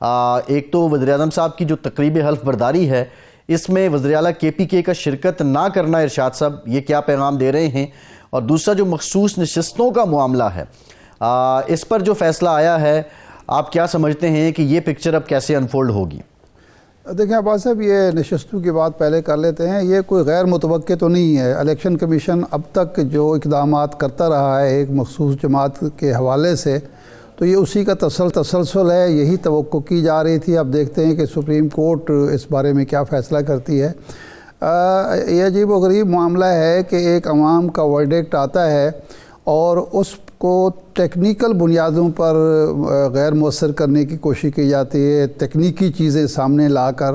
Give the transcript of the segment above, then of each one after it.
ایک تو وزیراعظم صاحب کی جو تقریب حلف برداری ہے اس میں وزیر اعلیٰ کے پی کے کا شرکت نہ کرنا، ارشاد صاحب یہ کیا پیغام دے رہے ہیں؟ اور دوسرا جو مخصوص نشستوں کا معاملہ ہے اس پر جو فیصلہ آیا ہے، آپ کیا سمجھتے ہیں کہ یہ پکچر اب کیسے انفولڈ ہوگی؟ دیکھیں عباس صاحب، یہ نشستوں کی بات پہلے کر لیتے ہیں۔ یہ کوئی غیر متوقع تو نہیں ہے۔ الیکشن کمیشن اب تک جو اقدامات کرتا رہا ہے ایک مخصوص جماعت کے حوالے سے، تو یہ اسی کا تسلسل ہے، یہی توقع کی جا رہی تھی۔ اب دیکھتے ہیں کہ سپریم کورٹ اس بارے میں کیا فیصلہ کرتی ہے۔ یہ عجیب و غریب معاملہ ہے کہ ایک عوام کا ورڈکٹ آتا ہے اور اس کو ٹیکنیکل بنیادوں پر غیر مؤثر کرنے کی کوشش کی جاتی ہے، تکنیکی چیزیں سامنے لا کر،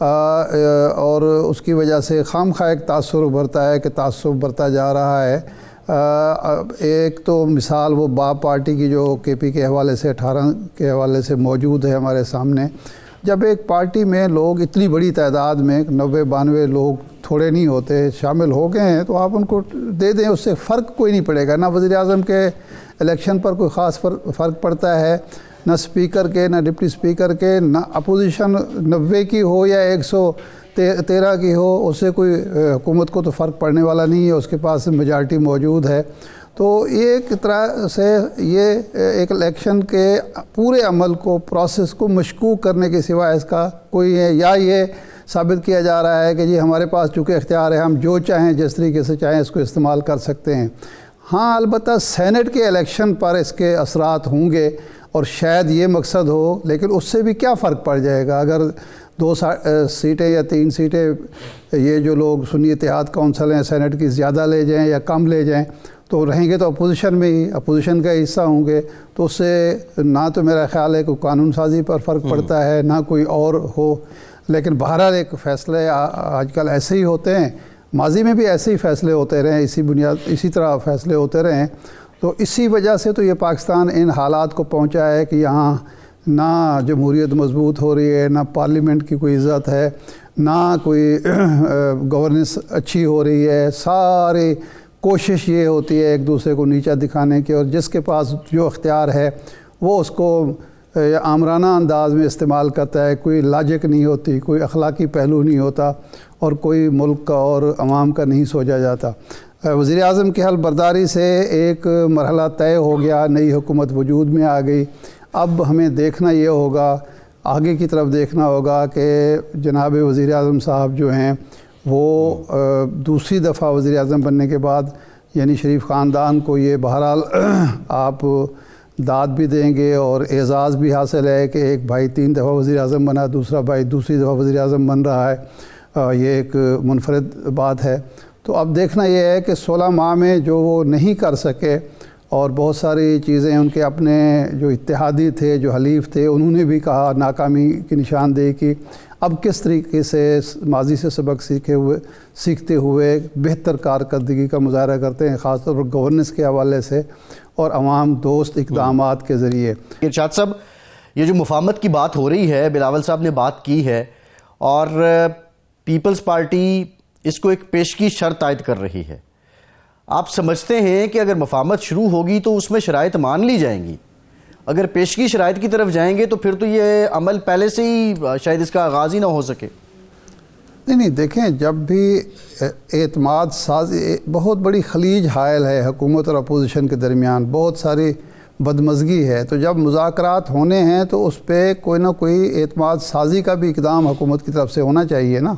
اور اس کی وجہ سے خام خواہ ایک تاثر ابھرتا ہے کہ تعصب بڑھتا جا رہا ہے۔ ایک تو مثال وہ باب پارٹی کی جو کے پی کے حوالے سے 18 کے حوالے سے موجود ہے ہمارے سامنے۔ جب ایک پارٹی میں لوگ اتنی بڑی تعداد میں 90-92 لوگ تھوڑے نہیں ہوتے شامل ہو گئے ہیں، تو آپ ان کو دے دیں، اس سے فرق کوئی نہیں پڑے گا۔ نہ وزیر اعظم کے الیکشن پر کوئی خاص فرق پڑتا ہے، نہ اسپیکر کے، نہ ڈپٹی اسپیکر کے، نہ اپوزیشن 90 کی ہو یا 113 کی ہو، اس سے کوئی حکومت کو تو فرق پڑنے والا نہیں ہے، اس کے پاس میجارٹی موجود ہے۔ تو ایک طرح سے یہ ایک الیکشن کے پورے عمل کو، پروسیس کو مشکوک کرنے کے سوا اس کا کوئی ہے، یا یہ ثابت کیا جا رہا ہے کہ جی ہمارے پاس چونکہ اختیار ہے، ہم جو چاہیں جس طریقے سے چاہیں اس کو استعمال کر سکتے ہیں۔ ہاں البتہ سینٹ کے الیکشن پر اس کے اثرات ہوں گے اور شاید یہ مقصد ہو، لیکن اس سے بھی کیا فرق پڑ جائے گا؟ اگر 2 سیٹیں یا 3 سیٹیں یہ جو لوگ سنی اتحاد کونسل ہیں سینٹ کی زیادہ لے جائیں یا کم لے جائیں، تو رہیں گے تو اپوزیشن میں ہی، اپوزیشن کا حصہ ہوں گے، تو اس سے نہ تو میرا خیال ہے کہ قانون سازی پر فرق پڑتا ہے، نہ کوئی اور ہو۔ لیکن بہرحال ایک فیصلے آج کل ایسے ہی ہوتے ہیں، ماضی میں بھی ایسے ہی فیصلے ہوتے رہے، اسی طرح فیصلے ہوتے رہے ہیں۔ تو اسی وجہ سے تو یہ پاکستان ان حالات کو پہنچا ہے کہ یہاں نہ جمہوریت مضبوط ہو رہی ہے، نہ پارلیمنٹ کی کوئی عزت ہے، نہ کوئی گورننس اچھی ہو رہی ہے۔ سارے کوشش یہ ہوتی ہے ایک دوسرے کو نیچا دکھانے کی، اور جس کے پاس جو اختیار ہے وہ اس کو آمرانہ انداز میں استعمال کرتا ہے۔ کوئی لاجک نہیں ہوتی، کوئی اخلاقی پہلو نہیں ہوتا، اور کوئی ملک کا اور عوام کا نہیں سوچا جاتا۔ وزیر اعظم کی حلف برداری سے ایک مرحلہ طے ہو گیا، نئی حکومت وجود میں آ گئی۔ اب ہمیں دیکھنا یہ ہوگا، آگے کی طرف دیکھنا ہوگا کہ جناب وزیر اعظم صاحب جو ہیں وہ دوسری دفعہ وزیر اعظم بننے کے بعد یعنی شریف خاندان کو یہ بہرحال آپ داد بھی دیں گے اور اعزاز بھی حاصل ہے کہ ایک بھائی 3 دفعہ وزیر اعظم بنا، دوسرا بھائی دوسری دفعہ وزیر اعظم بن رہا ہے، یہ ایک منفرد بات ہے۔ تو اب دیکھنا یہ ہے کہ 16 ماہ میں جو وہ نہیں کر سکے، اور بہت ساری چیزیں ان کے اپنے جو اتحادی تھے، جو حلیف تھے، انہوں نے بھی کہا، ناکامی کی نشاندہی کی، اب کس طریقے سے ماضی سے سبق سیکھتے ہوئے بہتر کارکردگی کا مظاہرہ کرتے ہیں، خاص طور پر گورننس کے حوالے سے اور عوام دوست اقدامات کے ذریعے۔ ارشاد صاحب، یہ جو مفاہمت کی بات ہو رہی ہے، بلاول صاحب نے بات کی ہے، اور پیپلز پارٹی اس کو ایک پیشگی شرط عائد کر رہی ہے۔ آپ سمجھتے ہیں کہ اگر مفاہمت شروع ہوگی تو اس میں شرائط مان لی جائیں گی؟ اگر پیشگی شرائط کی طرف جائیں گے تو پھر تو یہ عمل پہلے سے ہی شاید اس کا آغاز ہی نہ ہو سکے۔ نہیں، دیکھیں، جب بھی اعتماد سازی بہت بڑی خلیج حائل ہے حکومت اور اپوزیشن کے درمیان، بہت ساری بدمزگی ہے، تو جب مذاکرات ہونے ہیں تو اس پہ کوئی نہ کوئی اعتماد سازی کا بھی اقدام حکومت کی طرف سے ہونا چاہیے نا۔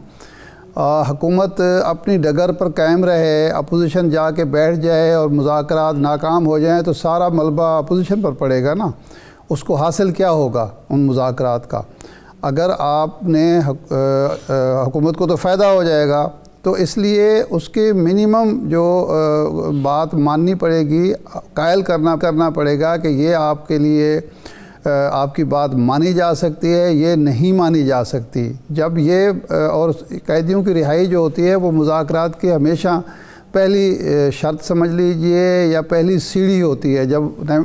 حکومت اپنی ڈگر پر قائم رہے، اپوزیشن جا کے بیٹھ جائے اور مذاکرات ناکام ہو جائیں تو سارا ملبہ اپوزیشن پر پڑے گا نا۔ اس کو حاصل کیا ہوگا ان مذاکرات کا؟ اگر آپ نے حکومت کو تو فائدہ ہو جائے گا، تو اس لیے اس کے منیمم جو بات ماننی پڑے گی، قائل کرنا پڑے گا کہ یہ آپ کے لیے آپ کی بات مانی جا سکتی ہے، یہ نہیں مانی جا سکتی۔ جب یہ اور قیدیوں کی رہائی جو ہوتی ہے وہ مذاکرات کی ہمیشہ پہلی شرط سمجھ لیجئے یا پہلی سیڑھی ہوتی ہے۔ جب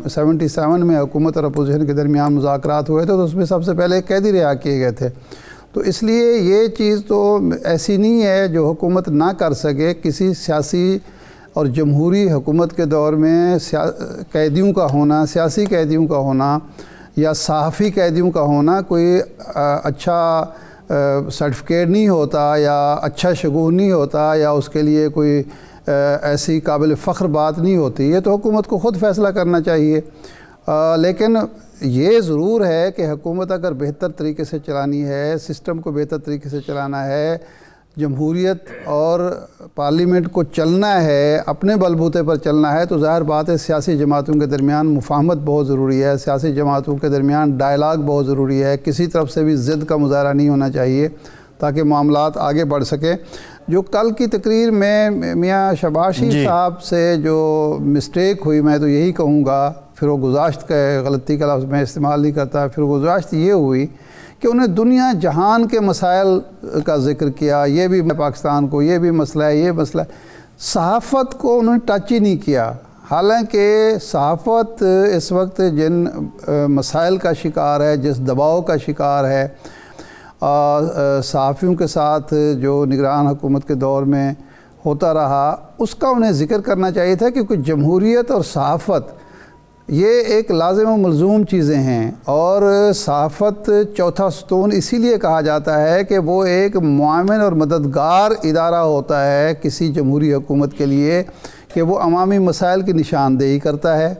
77 میں حکومت اور اپوزیشن کے درمیان مذاکرات ہوئے تھے تو اس میں سب سے پہلے قیدی رہا کیے گئے تھے۔ تو اس لیے یہ چیز تو ایسی نہیں ہے جو حکومت نہ کر سکے۔ کسی سیاسی اور جمہوری حکومت کے دور میں قیدیوں کا ہونا، سیاسی قیدیوں کا ہونا، یا صحافی قیدیوں کا ہونا کوئی اچھا سرٹیفکیٹ نہیں ہوتا یا اچھا شگون نہیں ہوتا یا اس کے لیے کوئی ایسی قابل فخر بات نہیں ہوتی. یہ تو حکومت کو خود فیصلہ کرنا چاہیے. لیکن یہ ضرور ہے کہ حکومت اگر بہتر طریقے سے چلانی ہے, سسٹم کو بہتر طریقے سے چلانا ہے, جمہوریت اور پارلیمنٹ کو چلنا ہے, اپنے بل بوتے پر چلنا ہے, تو ظاہر بات ہے سیاسی جماعتوں کے درمیان مفاہمت بہت ضروری ہے, سیاسی جماعتوں کے درمیان ڈائلاگ بہت ضروری ہے. کسی طرف سے بھی ضد کا مظاہرہ نہیں ہونا چاہیے تاکہ معاملات آگے بڑھ سکیں. جو کل کی تقریر میں میاں شہباز شریف صاحب سے جو مسٹیک ہوئی, میں تو یہی کہوں گا, پھر وہ گزاشت کا غلطی کا لفظ میں استعمال نہیں کرتا, پھر گزاشت یہ ہوئی کہ انہیں دنیا جہان کے مسائل کا ذکر کیا. یہ بھی پاکستان کو یہ بھی مسئلہ ہے, یہ مسئلہ ہے. صحافت کو انہوں نے ٹچ ہی نہیں کیا, حالانکہ صحافت اس وقت جن مسائل کا شکار ہے, جس دباؤ کا شکار ہے, صحافیوں کے ساتھ جو نگران حکومت کے دور میں ہوتا رہا, اس کا انہیں ذکر کرنا چاہیے تھا. کیونکہ جمہوریت اور صحافت یہ ایک لازم و ملزوم چیزیں ہیں, اور صحافت چوتھا ستون اسی لیے کہا جاتا ہے کہ وہ ایک معاون اور مددگار ادارہ ہوتا ہے کسی جمہوری حکومت کے لیے, کہ وہ عوامی مسائل کی نشاندہی کرتا ہے.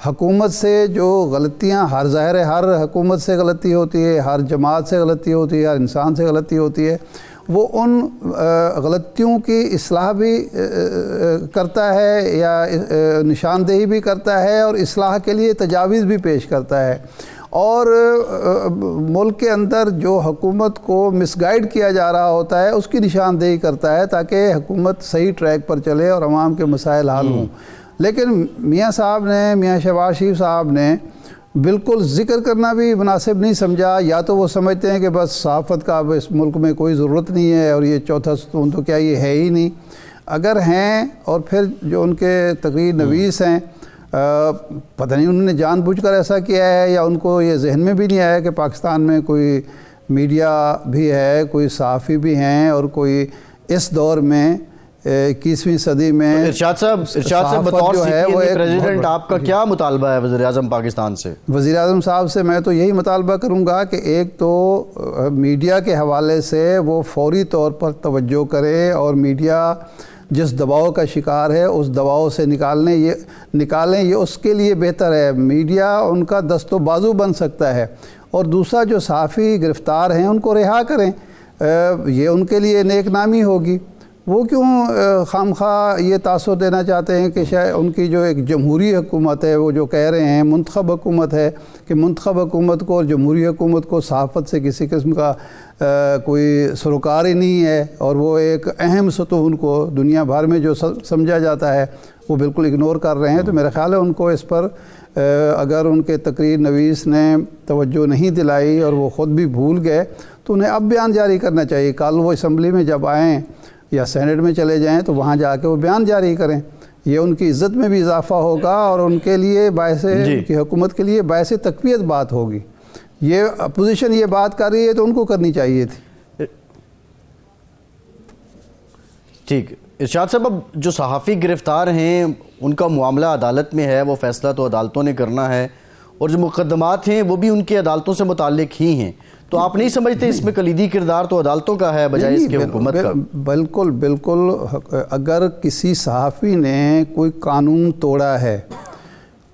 حکومت سے جو غلطیاں, ہر ظاہر ہے ہر حکومت سے غلطی ہوتی ہے, ہر جماعت سے غلطی ہوتی ہے, ہر انسان سے غلطی ہوتی ہے, وہ ان غلطیوں کی اصلاح بھی کرتا ہے یا نشاندہی بھی کرتا ہے, اور اصلاح کے لیے تجاویز بھی پیش کرتا ہے. اور ملک کے اندر جو حکومت کو مس گائیڈ کیا جا رہا ہوتا ہے اس کی نشاندہی کرتا ہے تاکہ حکومت صحیح ٹریک پر چلے اور عوام کے مسائل حل ہوں. لیکن میاں شہباز شریف صاحب نے بالکل ذکر کرنا بھی مناسب نہیں سمجھا. یا تو وہ سمجھتے ہیں کہ بس صحافت کا اب اس ملک میں کوئی ضرورت نہیں ہے, اور یہ چوتھا ستون تو کیا یہ ہے ہی نہیں. اگر ہیں, اور پھر جو ان کے تقریر نویس ہیں, پتہ نہیں انہوں نے جان بوجھ کر ایسا کیا ہے یا ان کو یہ ذہن میں بھی نہیں آیا کہ پاکستان میں کوئی میڈیا بھی ہے, کوئی صحافی بھی ہیں, اور کوئی اس دور میں 21ویں صدی میں. ارشاد صاحب بطور پریزیڈنٹ آپ کا کیا مطالبہ ہے وزیر اعظم پاکستان سے؟ وزیر اعظم صاحب سے میں تو یہی مطالبہ کروں گا کہ ایک تو میڈیا کے حوالے سے وہ فوری طور پر توجہ کرے, اور میڈیا جس دباؤ کا شکار ہے اس دباؤ سے نکالیں, یہ اس کے لیے بہتر ہے. میڈیا ان کا دست و بازو بن سکتا ہے. اور دوسرا جو صحافی گرفتار ہیں ان کو رہا کریں, یہ ان کے لیے نیک نامی ہوگی. وہ کیوں خامخواہ یہ تاثر دینا چاہتے ہیں کہ شاید ان کی جو ایک جمہوری حکومت ہے, وہ جو کہہ رہے ہیں منتخب حکومت ہے, کہ منتخب حکومت کو اور جمہوری حکومت کو صحافت سے کسی قسم کا کوئی سروکار ہی نہیں ہے, اور وہ ایک اہم ستون کو دنیا بھر میں جو سمجھا جاتا ہے وہ بالکل اگنور کر رہے ہیں. تو میرا خیال ہے ان کو اس پر اگر ان کے تقریر نویس نے توجہ نہیں دلائی اور وہ خود بھی بھول گئے, تو انہیں اب بیان جاری کرنا چاہیے. کل وہ اسمبلی میں جب آئیں یا سینٹ میں چلے جائیں تو وہاں جا کے وہ بیان جاری کریں. یہ ان کی عزت میں بھی اضافہ ہوگا, اور ان کے لیے باعث ان کی حکومت کے لیے باعث تقویت بات ہوگی. یہ اپوزیشن یہ بات کر رہی ہے تو ان کو کرنی چاہیے تھی. ٹھیک. ارشاد صاحب, اب جو صحافی گرفتار ہیں ان کا معاملہ عدالت میں ہے, وہ فیصلہ تو عدالتوں نے کرنا ہے, اور جو مقدمات ہیں وہ بھی ان کے عدالتوں سے متعلق ہی ہیں. تو آپ نہیں سمجھتے اس میں کلیدی کردار تو عدالتوں کا ہے بجائے اس کے حکومت کا؟ بالکل. اگر کسی صحافی نے کوئی قانون توڑا ہے,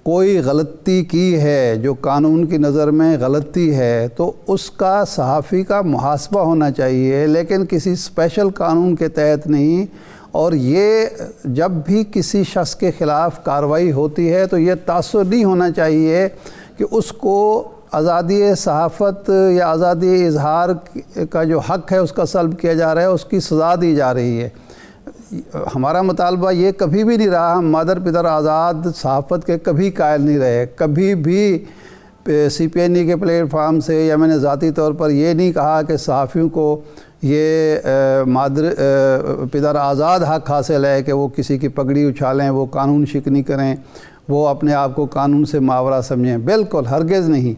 کوئی غلطی کی ہے جو قانون کی نظر میں غلطی ہے, تو اس کا صحافی کا محاسبہ ہونا چاہیے, لیکن کسی اسپیشل قانون کے تحت نہیں. اور یہ جب بھی کسی شخص کے خلاف کارروائی ہوتی ہے تو یہ تاثر نہیں ہونا چاہیے کہ اس کو آزادی صحافت یا آزادی اظہار کا جو حق ہے اس کا سلب کیا جا رہا ہے, اس کی سزا دی جا رہی ہے. ہمارا مطالبہ یہ کبھی بھی نہیں رہا, ہم مادر پدر آزاد صحافت کے کبھی قائل نہیں رہے. کبھی بھی سی پی این ای کے پلیٹ فارم سے یا میں نے ذاتی طور پر یہ نہیں کہا کہ صحافیوں کو یہ مادر پدر آزاد حق حاصل ہے کہ وہ کسی کی پگڑی اچھالیں, وہ قانون شکنی کریں, وہ اپنے آپ کو قانون سے ماورا سمجھیں. بالکل ہرگز نہیں.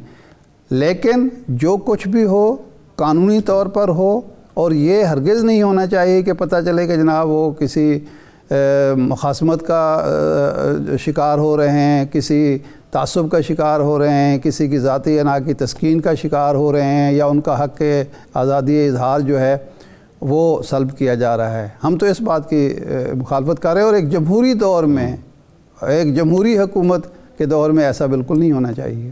لیکن جو کچھ بھی ہو قانونی طور پر ہو, اور یہ ہرگز نہیں ہونا چاہیے کہ پتہ چلے کہ جناب وہ کسی مخاصمت کا شکار ہو رہے ہیں, کسی تعصب کا شکار ہو رہے ہیں، کسی کی ذاتی انا کی تسکین کا شکار ہو رہے ہیں، یا ان کا حق آزادی اظہار جو ہے وہ سلب کیا جا رہا ہے۔ ہم تو اس بات کی مخالفت کر رہے ہیں، اور ایک جمہوری دور میں، ایک جمہوری حکومت کے دور میں ایسا بالکل نہیں ہونا چاہیے۔